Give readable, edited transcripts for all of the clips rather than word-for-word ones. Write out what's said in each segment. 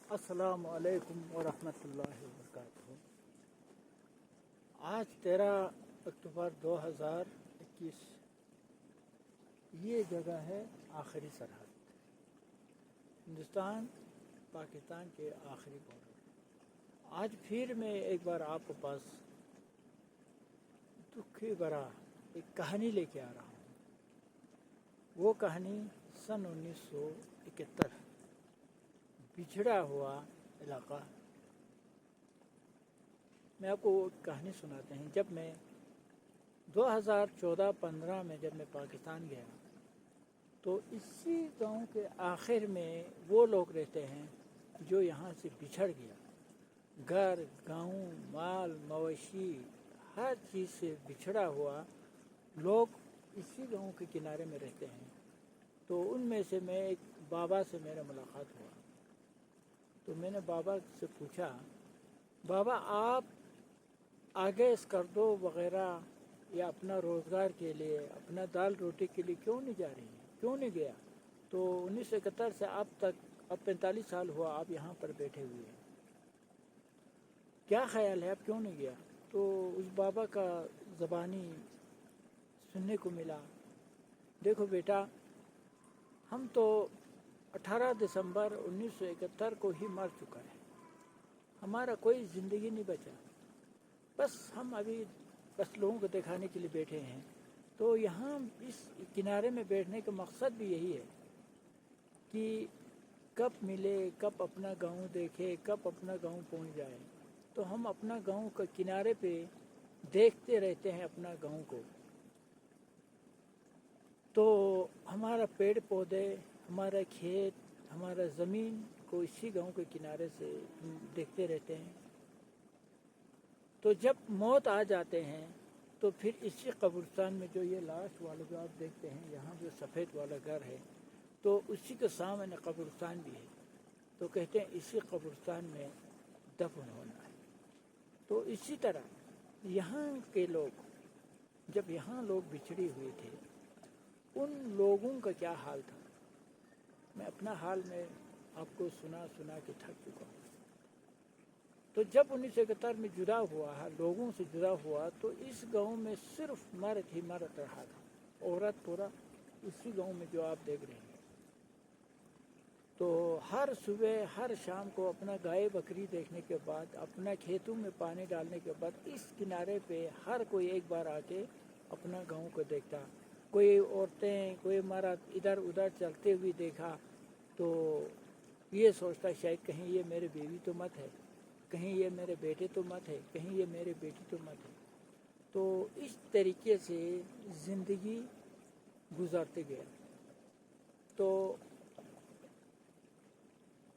السلام علیکم ورحمۃ اللہ وبرکاتہ۔ آج 13 اکتوبر 2021، یہ جگہ ہے آخری سرحد، ہندوستان پاکستان کے آخری بارڈر۔ آج پھر میں ایک بار آپ کے پاس دکھی بھرا ایک کہانی لے کے آ رہا ہوں۔ وہ کہانی سن 1971، بچھڑا ہوا علاقہ۔ میں آپ کو وہ کہانی سناتے ہیں۔ جب میں 2014-15 میں جب میں پاکستان گیا تو اسی گاؤں کے آخر میں وہ لوگ رہتے ہیں جو یہاں سے بچھڑ گیا۔ گھر، گاؤں، مال مویشی، ہر چیز سے بچھڑا ہوا لوگ اسی گاؤں کے کنارے میں رہتے ہیں۔ تو ان میں سے میں ایک بابا سے میرا ملاقات ہوا، تو میں نے بابا سے پوچھا، بابا آپ آگے اسکردو وغیرہ یا اپنا روزگار کے لیے، اپنا دال روٹی کے لیے کیوں نہیں جا رہی ہیں، کیوں نہیں گیا؟ تو 1971 سے اب تک، اب 45 سال ہوا آپ یہاں پر بیٹھے ہوئے ہیں، کیا خیال ہے آپ کیوں نہیں گیا؟ تو اس بابا کا زبانی سننے کو ملا، دیکھو بیٹا، ہم تو 18 دسمبر 1971 کو ہی مر چکا ہے، ہمارا کوئی زندگی نہیں بچا، بس ہم ابھی بس لوگوں کو دکھانے کے لیے بیٹھے ہیں۔ تو یہاں اس کنارے میں بیٹھنے کا مقصد بھی یہی ہے کہ کب ملے، کب اپنا گاؤں دیکھے، کب اپنا گاؤں پہنچ جائے۔ تو ہم اپنا گاؤں کے کنارے پہ دیکھتے رہتے ہیں اپنا گاؤں کو۔ تو ہمارا پیڑ پودے، ہمارا کھیت، ہمارا زمین کو اسی گاؤں کے کنارے سے دیکھتے رہتے ہیں۔ تو جب موت آ جاتے ہیں تو پھر اسی قبرستان میں، جو یہ لاسٹ والا جو آپ دیکھتے ہیں یہاں جو سفید والا گھر ہے، تو اسی کے سامنے قبرستان بھی ہے، تو کہتے ہیں اسی قبرستان میں دفن ہونا ہے۔ تو اسی طرح یہاں کے لوگ، جب یہاں لوگ بچھڑے ہوئے تھے، ان لوگوں کا کیا حال تھا، میں اپنا حال میں آپ کو سنا کے تھک چکا ہوں۔ تو جب 1971 میں جدا ہوا، لوگوں سے جدا ہوا، تو اس گاؤں میں صرف مرد ہی مرد رہا تھا، عورت پورا اسی گاؤں میں جو آپ دیکھ رہے ہیں۔ تو ہر صبح ہر شام کو اپنا گائے بکری دیکھنے کے بعد، اپنا کھیتوں میں پانی ڈالنے کے بعد، اس کنارے پہ ہر کوئی ایک بار آ کے اپنا گاؤں کو دیکھتا۔ کوئی عورتیں، کوئی مرد ادھر ادھر چلتے ہوئے دیکھا تو یہ سوچتا شاید کہیں یہ میرے بیوی تو مت ہے، کہیں یہ میرے بیٹے تو مت ہے، کہیں یہ میرے بیٹی تو مت ہے۔ تو اس طریقے سے زندگی گزارتے گیا۔ تو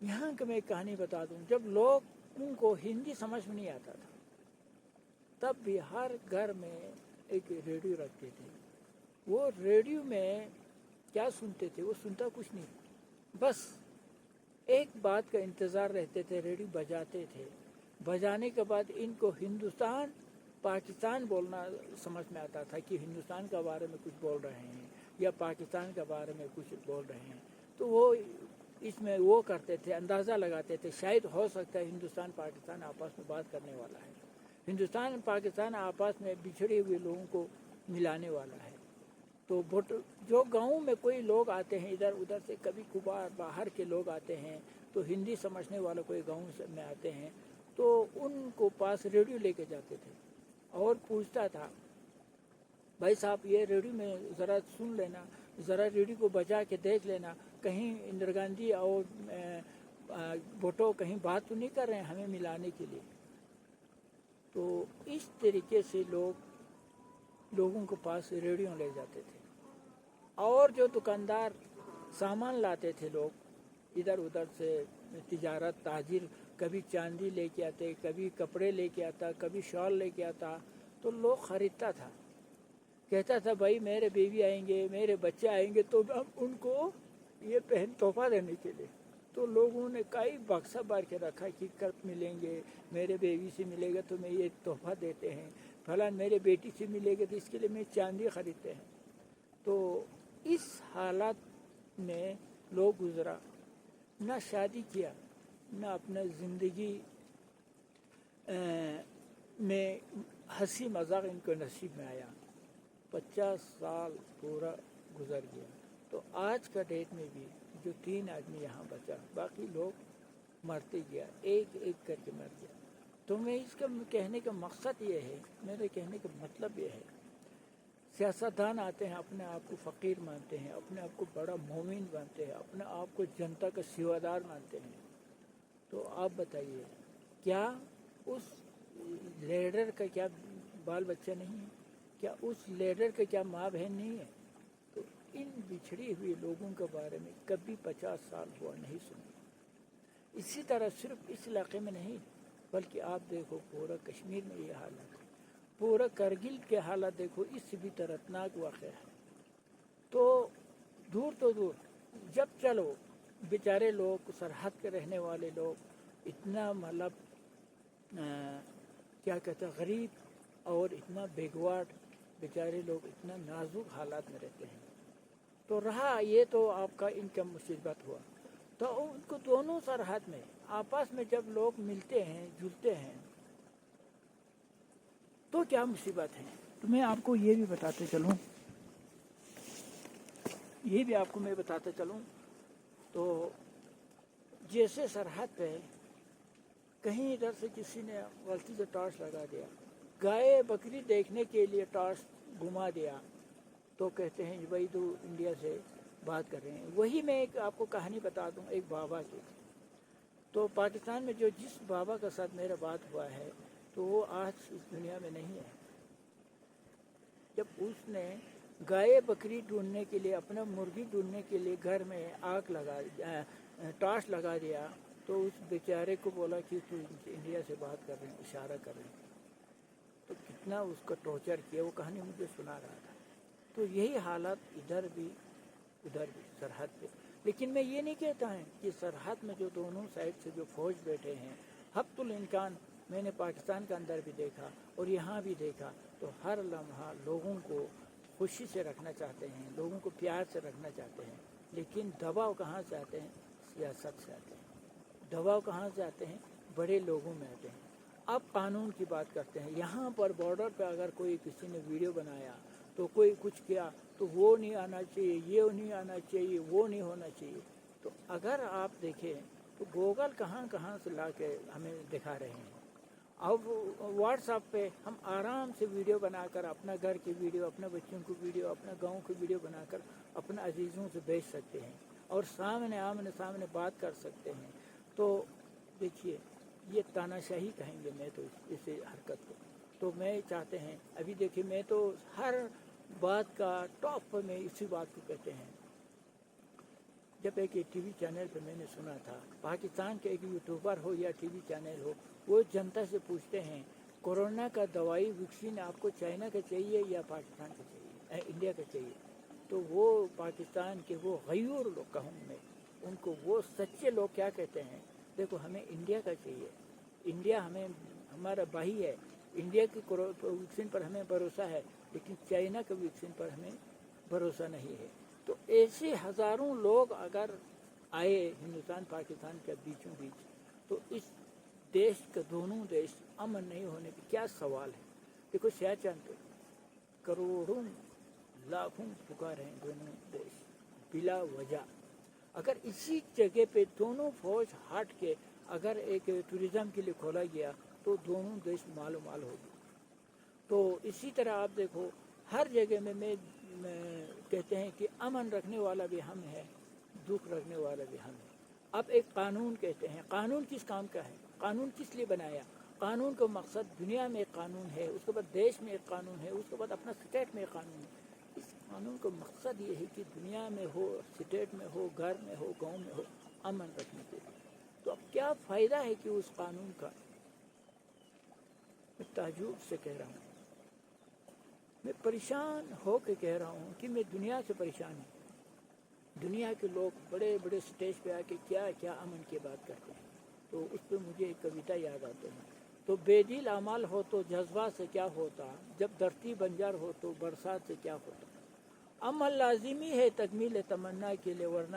یہاں کا میں ایک کہانی بتا دوں، جب لوگوں کو ہندی سمجھ میں نہیں آتا تھا، تب بھی ہر گھر میں ایک ریڈیو رکھتے تھے۔ وہ ریڈیو میں کیا سنتے تھے؟ وہ سنتا کچھ نہیں، بس ایک بات کا انتظار رہتے تھے، ریڈیو بجاتے تھے، بجانے کے بعد ان کو ہندوستان پاکستان بولنا سمجھ میں آتا تھا کہ ہندوستان کے بارے میں کچھ بول رہے ہیں یا پاکستان کے بارے میں کچھ بول رہے ہیں۔ تو وہ اس میں وہ کرتے تھے، اندازہ لگاتے تھے شاید ہو سکتا ہے ہندوستان پاکستان آپس میں بات کرنے والا ہے، ہندوستان پاکستان آپس میں بچھڑے ہوئے لوگوں کو ملانے والا ہے۔ تو جو گاؤں میں کوئی لوگ آتے ہیں ادھر ادھر سے، کبھی کبھار باہر کے لوگ آتے ہیں، تو ہندی سمجھنے والا کوئی گاؤں میں آتے ہیں، تو ان کو پاس ریڈیو لے کے جاتے تھے اور پوچھتا تھا، بھائی صاحب یہ ریڈیو میں ذرا سن لینا، ذرا ریڈیو کو بجا کے دیکھ لینا، کہیں اندرا گاندھی اور بھٹو کہیں بات تو نہیں کر رہے ہیں ہمیں ملانے کے لیے۔ تو اس طریقے سے لوگوں کے پاس ریڈیو لے جاتے تھے۔ اور جو دکاندار سامان لاتے تھے لوگ ادھر ادھر سے، تجارت تاجر، کبھی چاندی لے کے آتے، کبھی کپڑے لے کے آتا، کبھی شال لے کے آتا، تو لوگ خریدتا تھا، کہتا تھا بھائی میرے بیوی آئیں گے، میرے بچے آئیں گے، تو ہم ان کو یہ تحفہ دینے کے لیے۔ تو لوگوں نے کئی بکسہ بھر کے رکھا کہ کب ملیں گے، میرے بیوی سے ملے گا تو میں یہ تحفہ دیتے ہیں، فلاں میرے بیٹی سے ملے گا تو اس کے لیے میں چاندی خریدتے ہیں۔ تو اس حالت میں لوگ گزرا، نہ شادی کیا، نہ اپنے زندگی میں ہنسی مذاق ان کو نصیب میں آیا. 50 سال پورا گزر گیا. تو آج کا ڈیٹ میں بھی جو 3 آدمی یہاں بچا، باقی لوگ مرتے گیا، ایک ایک کر کے مر گیا. تو میں اس کا کہنے کا مقصد یہ ہے، میرے کہنے کا مطلب یہ ہے، سیاستدان آتے ہیں اپنے آپ کو فقیر مانتے ہیں، اپنے آپ کو بڑا مومن مانتے ہیں، اپنے آپ کو جنتا کا سیوادار مانتے ہیں. تو آپ بتائیے کیا اس لیڈر کا کیا بال بچہ نہیں ہے؟ کیا اس لیڈر کا کیا ماں بہن نہیں ہے؟ تو ان بچھڑی ہوئے لوگوں کے بارے میں کبھی 50 سال ہوا نہیں سنا. اسی طرح صرف اس علاقے میں نہیں بلکہ آپ دیکھو پورا کشمیر میں یہ حالت ہے، پورا کرگل کے حالات دیکھو، اس سے بھی دردناک واقعہ ہے. تو دور جب چلو بیچارے لوگ، سرحد کے رہنے والے لوگ اتنا مطلب کیا کہتے ہیں غریب اور اتنا بیگواٹ بیچارے لوگ اتنا نازک حالات میں رہتے ہیں. تو رہا یہ تو آپ کا ان کا مصیبت ہوا. تو ان کو دونوں سرحد میں آپس میں جب لوگ ملتے ہیں جلتے ہیں تو کیا مصیبت ہے. تو میں آپ کو یہ بھی بتاتے چلوں تو جیسے سرحد پہ کہیں ادھر سے کسی نے غلطی سے ٹارچ لگا دیا، گائے بکری دیکھنے کے لیے ٹارچ گھما دیا، تو کہتے ہیں بھائی تو انڈیا سے بات کر رہے ہیں. وہی میں ایک آپ کو کہانی بتا دوں ایک بابا کی. تو پاکستان میں جس بابا کے ساتھ میرا بات ہوا ہے تو وہ آج اس دنیا میں نہیں ہے. جب اس نے گائے بکری ڈھونڈنے کے لیے، اپنا مرغی ڈھونڈنے کے لیے گھر میں ٹارچ لگا دیا، تو اس بیچارے کو بولا کہ تو انڈیا سے بات کر رہے ہیں، اشارہ کر رہے ہیں. تو کتنا اس کا ٹارچر کیا، وہ کہانی مجھے سنا رہا تھا. تو یہی حالات ادھر بھی سرحد پہ. لیکن میں یہ نہیں کہتا ہے کہ سرحد میں جو دونوں سائڈ سے جو فوج بیٹھے ہیں، حق الامکان میں نے پاکستان کے اندر بھی دیکھا اور یہاں بھی دیکھا، تو ہر لمحہ لوگوں کو خوشی سے رکھنا چاہتے ہیں، لوگوں کو پیار سے رکھنا چاہتے ہیں. لیکن دباؤ کہاں سے آتے ہیں؟ سیاست سے آتے ہیں. دباؤ کہاں سے آتے ہیں؟ بڑے لوگوں میں آتے ہیں. اب قانون کی بات کرتے ہیں. یہاں پر بارڈر پہ اگر کوئی کسی نے ویڈیو بنایا تو کوئی کچھ کیا تو وہ نہیں آنا چاہیے، یہ نہیں آنا چاہیے، وہ نہیں ہونا چاہیے. تو اگر آپ دیکھیں تو گوگل کہاں سے لا کے ہمیں دکھا رہے ہیں. اب واٹس ایپ پہ ہم آرام سے ویڈیو بنا کر اپنا گھر کی ویڈیو، اپنے بچوں کی ویڈیو، اپنا گاؤں کی ویڈیو بنا کر اپنے عزیزوں سے بھیج سکتے ہیں اور آمنے سامنے بات کر سکتے ہیں. تو دیکھیے یہ تاناشاہی کہیں گے میں تو اس حرکت کو. تو میں چاہتے ہیں ابھی دیکھیے میں تو ہر بات کا ٹاپ پر میں اسی بات کو کہتے ہیں. جب ایک ٹی وی چینل پہ میں نے سنا تھا، پاکستان کے ایک یوٹیوبر ہو یا ٹی وی چینل ہو، وہ جنتا سے پوچھتے ہیں کورونا کا دوائی ویکسین آپ کو چائنا کا چاہیے یا پاکستان کا چاہیے، انڈیا کا چاہیے. تو وہ پاکستان کے وہ غیور لوگ کہوں میں ان کو، وہ سچے لوگ کیا کہتے ہیں، دیکھو ہمیں انڈیا کا چاہیے، انڈیا ہمارا بھائی ہے، انڈیا کی ویکسین پر ہمیں بھروسہ ہے، لیکن چائنا کے ویکسین پر ہمیں بھروسہ نہیں ہے. تو ایسے ہزاروں لوگ اگر آئے ہندوستان پاکستان کے بیچوں بیچ، تو اس دیش کے دونوں دیش امن نہیں ہونے کی کیا سوال ہے. دیکھو چاند پہ کروڑوں لاکھوں پکار ہیں دونوں دیش بلا وجہ. اگر اسی جگہ پہ دونوں فوج ہٹ کے اگر ایک ٹوریزم کے لیے کھولا گیا تو دونوں دیش مالو مال ہوگی. تو اسی طرح آپ دیکھو ہر جگہ میں کہتے ہیں کہ امن رکھنے والا بھی ہم ہے، دکھ رکھنے والا بھی ہم ہے. اب ایک قانون کہتے ہیں، قانون کس کام کا ہے؟ قانون کس لیے بنایا؟ قانون کا مقصد دنیا میں ایک قانون ہے، اس کے بعد دیش میں ایک قانون ہے، اس کے بعد اپنا اسٹیٹ میں ایک قانون ہے. اس قانون کا مقصد یہ ہے کہ دنیا میں ہو، اسٹیٹ میں ہو، گھر میں ہو، گاؤں میں ہو، امن رکھنے کے لیے. تو اب کیا فائدہ ہے کہ اس قانون کا؟ میں تعجب سے کہہ رہا ہوں، میں پریشان ہو کے کہہ رہا ہوں کہ میں دنیا سے پریشان ہوں. دنیا کے لوگ بڑے بڑے سٹیج پہ آ کے کیا کیا امن کی بات کرتے ہیں. تو اس پہ مجھے ایک کویتا یاد آتے ہیں، تو بے دل اعمال ہو تو جذبات سے کیا ہوتا، جب دھرتی بنجر ہو تو برسات سے کیا ہوتا. عمل لازمی ہے تکمیل تمنا کے لیے، ورنہ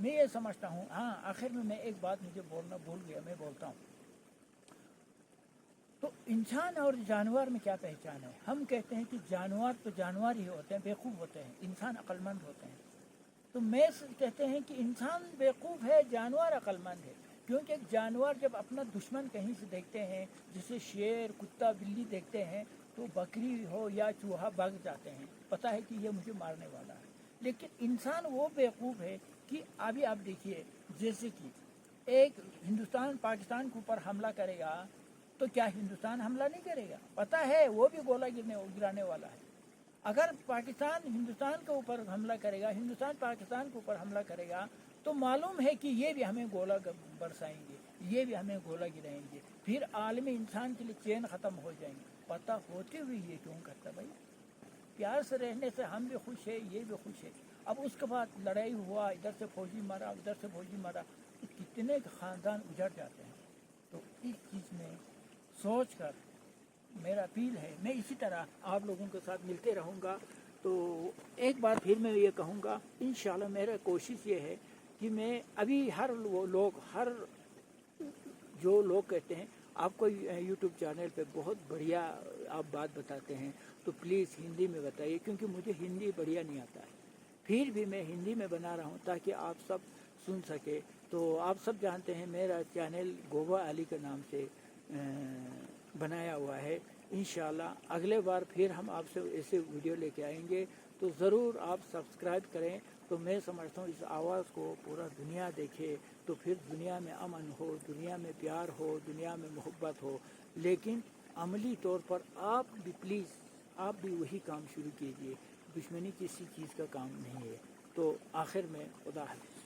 میں یہ سمجھتا ہوں. ہاں آخر میں ایک بات مجھے بولنا بھول گیا, میں بولتا ہوں. تو انسان اور جانور میں کیا پہچان ہے؟ ہم کہتے ہیں کہ جانور تو جانور ہی ہوتے ہیں, بیوقوف ہوتے ہیں, انسان عقل مند ہوتے ہیں. تو میں کہتے ہیں کہ انسان بیوقوف ہے, جانور عقل مند ہے. کیونکہ ایک جانور جب اپنا دشمن کہیں سے دیکھتے ہیں, جیسے شیر, کتا, بلی دیکھتے ہیں, تو بکری ہو یا چوہا بھاگ جاتے ہیں, پتہ ہے کہ یہ مجھے مارنے والا ہے. لیکن انسان وہ بیوقوف ہے کہ ابھی آپ دیکھیے, جیسے کہ ایک ہندوستان پاکستان کے اوپر حملہ کرے گا تو کیا ہندوستان حملہ نہیں کرے گا؟ پتہ ہے وہ بھی گولہ گرانے والا ہے. اگر پاکستان ہندوستان کے اوپر حملہ کرے گا, ہندوستان پاکستان کے اوپر حملہ کرے گا, تو معلوم ہے کہ یہ بھی ہمیں گولہ برسائیں گے, یہ بھی ہمیں گولہ گرائیں گے, پھر عالمی انسان کے لیے چین ختم ہو جائیں گے. پتہ ہوتے ہوئے یہ کیوں کرتا بھائی؟ پیار سے رہنے سے ہم بھی خوش ہے, یہ بھی خوش ہے. اب اس کے بعد لڑائی ہوا, ادھر سے فوجی مارا, ادھر سے فوجی مارا, کتنے خاندان اجڑ جاتے ہیں. تو اس چیز میں سوچ کر میرا اپیل ہے, میں اسی طرح آپ لوگوں کے ساتھ ملتے رہوں گا. تو ایک بار پھر میں یہ کہوں گا, انشاءاللہ میرا کوشش یہ ہے کہ میں ابھی ہر جو لوگ کہتے ہیں آپ کو یوٹیوب چینل پہ بہت بڑھیا آپ بات بتاتے ہیں, تو پلیز ہندی میں بتائیے, کیونکہ مجھے ہندی بڑھیا نہیں آتا ہے. پھر بھی میں ہندی میں بنا رہا ہوں تاکہ آپ سب سن سکے. تو آپ سب جانتے ہیں میرا چینل گوبا علی کے نام سے بنایا ہوا ہے. انشاءاللہ اگلے بار پھر ہم آپ سے ایسے ویڈیو لے کے آئیں گے, تو ضرور آپ سبسکرائب کریں. تو میں سمجھتا ہوں اس آواز کو پورا دنیا دیکھے, تو پھر دنیا میں امن ہو, دنیا میں پیار ہو, دنیا میں محبت ہو. لیکن عملی طور پر آپ بھی پلیز, آپ بھی وہی کام شروع کیجئے. دشمنی کسی چیز کا کام نہیں ہے. تو آخر میں خدا حافظ.